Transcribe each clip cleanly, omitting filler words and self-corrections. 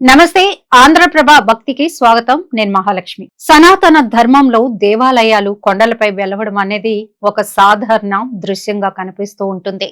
నమస్తే. ఆంధ్రప్రభ భక్తికి స్వాగతం. నేను మహాలక్ష్మి. సనాతన ధర్మంలో దేవాలయాలు కొండలపై వెలవడం అనేది ఒక సాధారణ దృశ్యంగా కనిపిస్తూ ఉంటుంది.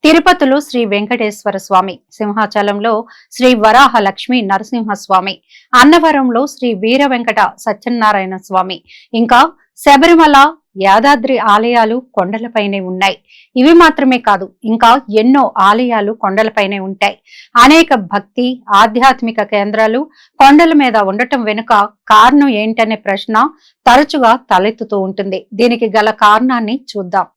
తిరుపతిలో శ్రీ వెంకటేశ్వర స్వామి, సింహాచలంలో శ్రీ వరాహ లక్ష్మీ నరసింహస్వామి, అన్నవరంలో శ్రీ వీర వెంకట సత్యనారాయణ స్వామి, ఇంకా శబరిమల, యాదాద్రి ఆలయాలు కొండలపైనే ఉన్నాయి. ఇవి మాత్రమే కాదు, ఇంకా ఎన్నో ఆలయాలు కొండలపైనే ఉంటాయి. అనేక భక్తి ఆధ్యాత్మిక కేంద్రాలు కొండల మీద ఉండటం వెనుక కారణం ఏంటనే ప్రశ్న తరచుగా తలెత్తుతూ ఉంటుంది. దీనికి గల కారణాన్ని చూద్దాం.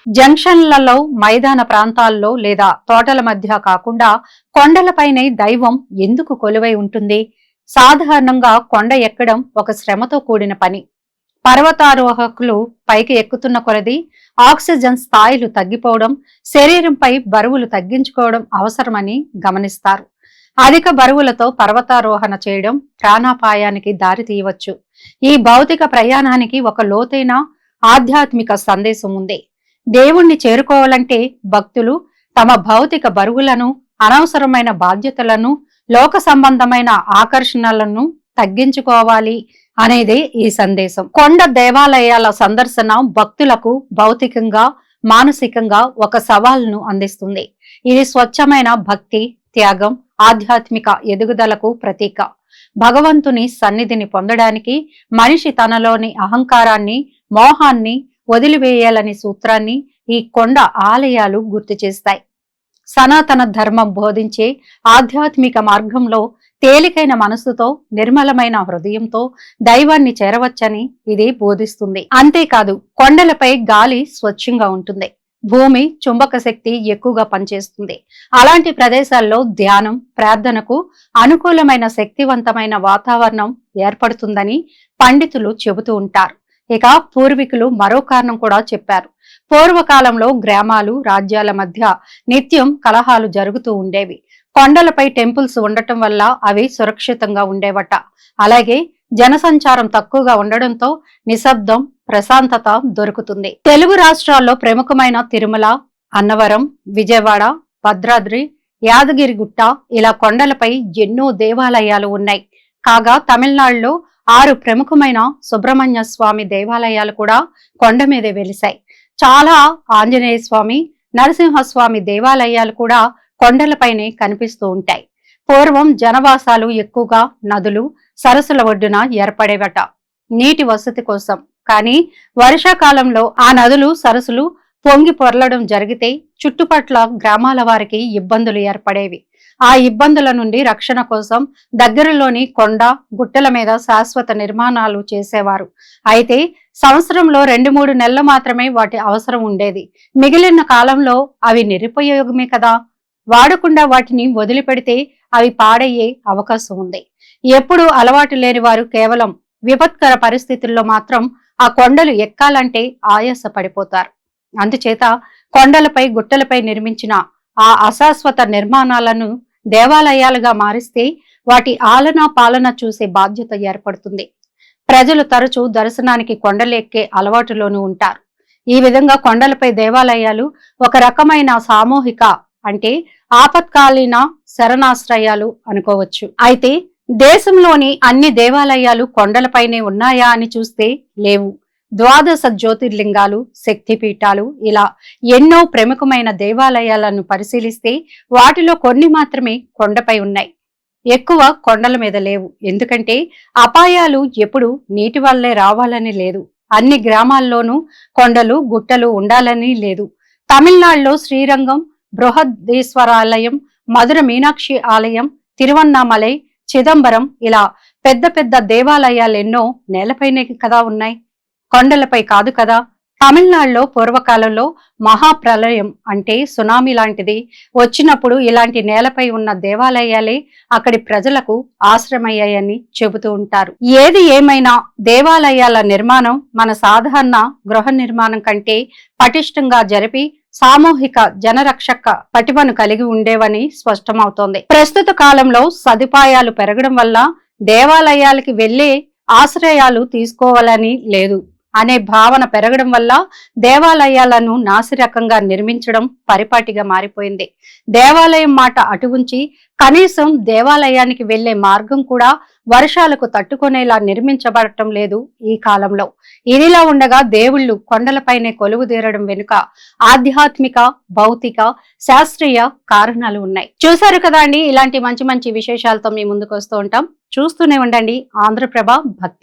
జంక్షన్లలో, మైదాన ప్రాంతాల్లో లేదా తోటల మధ్య కాకుండా కొండలపైనే దైవం ఎందుకు కొలువై ఉంటుంది? సాధారణంగా కొండ ఎక్కడం ఒక శ్రమతో కూడిన పని. పర్వతారోహకులు పైకి ఎక్కుతున్న కొలది ఆక్సిజన్ స్థాయిలు తగ్గిపోవడం, శరీరంపై బరువులు తగ్గించుకోవడం అవసరమని గమనిస్తారు. అధిక బరువులతో పర్వతారోహణ చేయడం ప్రాణాపాయానికి దారి తీయవచ్చు. ఈ భౌతిక ప్రయాణానికి ఒక లోతైన ఆధ్యాత్మిక సందేశం ఉంది. దేవుణ్ణి చేరుకోవాలంటే భక్తులు తమ భౌతిక బరువులను, అనవసరమైన బాధ్యతలను, లోక సంబంధమైన ఆకర్షణలను తగ్గించుకోవాలి అనేదే ఈ సందేశం. కొండ దేవాలయాల సందర్శన భక్తులకు భౌతికంగా, మానసికంగా ఒక సవాల్ను అందిస్తుంది. ఇది స్వచ్ఛమైన భక్తి, త్యాగం, ఆధ్యాత్మిక ఎదుగుదలకు ప్రతీక. భగవంతుని సన్నిధిని పొందడానికి మనిషి తనలోని అహంకారాన్ని, మోహాన్ని వదిలివేయాలని సూత్రాన్ని ఈ కొండ ఆలయాలు గుర్తు చేస్తాయి. సనాతన ధర్మం బోధించే ఆధ్యాత్మిక మార్గంలో తేలికైన మనసుతో, నిర్మలమైన హృదయంతో దైవాన్ని చేరవచ్చని ఇది బోధిస్తుంది. అంతేకాదు, కొండలపై గాలి స్వచ్ఛంగా ఉంటుంది. భూమి చుంబక శక్తి ఎక్కువగా పనిచేస్తుంది. అలాంటి ప్రదేశాల్లో ధ్యానం, ప్రార్థనకు అనుకూలమైన శక్తివంతమైన వాతావరణం ఏర్పడుతుందని పండితులు చెబుతూ ఉంటారు. ఇక పూర్వీకులు మరో కారణం కూడా చెప్పారు. పూర్వకాలంలో గ్రామాలు, రాజ్యాల మధ్య నిత్యం కలహాలు జరుగుతూ ఉండేవి. కొండలపై టెంపుల్స్ ఉండటం వల్ల అవి సురక్షితంగా ఉండేవట. అలాగే జనసంచారం తక్కువగా ఉండడంతో నిశ్శబ్దం, ప్రశాంతత దొరుకుతుంది. తెలుగు రాష్ట్రాల్లో ప్రముఖమైన తిరుమల, అన్నవరం, విజయవాడ, భద్రాద్రి, యాదగిరిగుట్ట ఇలా కొండలపై ఎన్నో దేవాలయాలు ఉన్నాయి. కాగా తమిళనాడులో 6 ప్రముఖమైన సుబ్రహ్మణ్య స్వామి దేవాలయాలు కూడా కొండ మీదే వెలిశాయి. చాలా ఆంజనేయ స్వామి, నరసింహస్వామి దేవాలయాలు కూడా కొండలపైనే కనిపిస్తూ ఉంటాయి. పూర్వం జనవాసాలు ఎక్కువగా నదులు, సరస్సుల ఒడ్డున ఏర్పడేవట నీటి వసతి కోసం. కానీ వర్షాకాలంలో ఆ నదులు, సరస్సులు పొంగి పొర్లడం జరిగితే చుట్టుపట్ల గ్రామాల వారికి ఇబ్బందులు ఏర్పడేవి. ఆ ఇబ్బందుల నుండి రక్షణ కోసం దగ్గరలోని కొండ, గుట్టల మీద శాశ్వత నిర్మాణాలు చేసేవారు. అయితే సంవత్సరంలో 2-3 నెలలు మాత్రమే వాటి అవసరం ఉండేది. మిగిలిన కాలంలో అవి నిరుపయోగమే కదా. వాడకుండా వాటిని వదిలిపెడితే అవి పాడయ్యే అవకాశం ఉంది. ఎప్పుడూ అలవాటు లేని వారు కేవలం విపత్కర పరిస్థితుల్లో మాత్రం ఆ కొండలు ఎక్కాలంటే ఆయాస పడిపోతారు. అందుచేత కొండలపై, గుట్టలపై నిర్మించిన ఆ అశాశ్వత నిర్మాణాలను దేవాలయాలుగా మారిస్తే వాటి ఆలనా పాలన చూసే బాధ్యత ఏర్పడుతుంది. ప్రజలు తరచూ దర్శనానికి కొండలెక్కే అలవాటులోనూ ఉంటారు. ఈ విధంగా కొండలపై దేవాలయాలు ఒక రకమైన సామూహిక, అంటే ఆపత్కాలీన శరణాశ్రయాలు అనుకోవచ్చు. అయితే దేశంలోని అన్ని దేవాలయాలు కొండలపైనే ఉన్నాయా అని చూస్తే లేవు. 12 జ్యోతిర్లింగాలు, శక్తిపీఠాలు ఇలా ఎన్నో ప్రముఖమైన దేవాలయాలను పరిశీలిస్తే వాటిలో కొన్ని మాత్రమే కొండపై ఉన్నాయి. ఎక్కువ కొండల మీద లేవు. ఎందుకంటే అపాయాలు ఎప్పుడు నీటి వల్లే రావాలని లేదు. అన్ని గ్రామాల్లోనూ కొండలు, గుట్టలు ఉండాలని లేదు. తమిళనాడులో శ్రీరంగం, బృహదీశ్వరాలయం, మధుర మీనాక్షి ఆలయం, తిరువన్నామలై, చిదంబరం ఇలా పెద్ద పెద్ద దేవాలయాలెన్నో నేలపైనే కదా ఉన్నాయి, కొండలపై కాదు కదా. తమిళనాడులో పూర్వకాలంలో మహాప్రలయం అంటే సునామీ లాంటిది వచ్చినప్పుడు ఇలాంటి నేలపై ఉన్న దేవాలయాలే అక్కడి ప్రజలకు ఆశ్రమయ్యాయని చెబుతూ ఉంటారు. ఏది ఏమైనా దేవాలయాల నిర్మాణం మన సాధారణ గృహ నిర్మాణం కంటే పటిష్టంగా జరిపి సామూహిక జనరక్షక పటిమను కలిగి ఉండేవని స్పష్టమవుతోంది. ప్రస్తుత కాలంలో సదుపాయాలు పెరగడం వల్ల దేవాలయాలకి వెళ్లే ఆశ్రయాలు తీసుకోవాలని లేదు. అనే భావన పెరగడం వల్ల దేవాలయాలను నాసిరకంగా నిర్మించడం పరిపాటిగా మారిపోయింది. దేవాలయం మాట అటు ఉంచి కనీసం దేవాలయానికి వెళ్లే మార్గం కూడా వర్షాలకు తట్టుకునేలా నిర్మించబడటం లేదు ఈ కాలంలో. ఇదిలా ఉండగా దేవుళ్ళు కొండలపైనే కొలువుదీరడం వెనుక ఆధ్యాత్మిక, భౌతిక, శాస్త్రీయ కారణాలు ఉన్నాయి. చూశారు కదా అండి, ఇలాంటి మంచి మంచి విశేషాలతో మీ ముందుకు వస్తూ ఉంటాం. చూస్తూనే ఉండండి ఆంధ్రప్రభ భక్తి.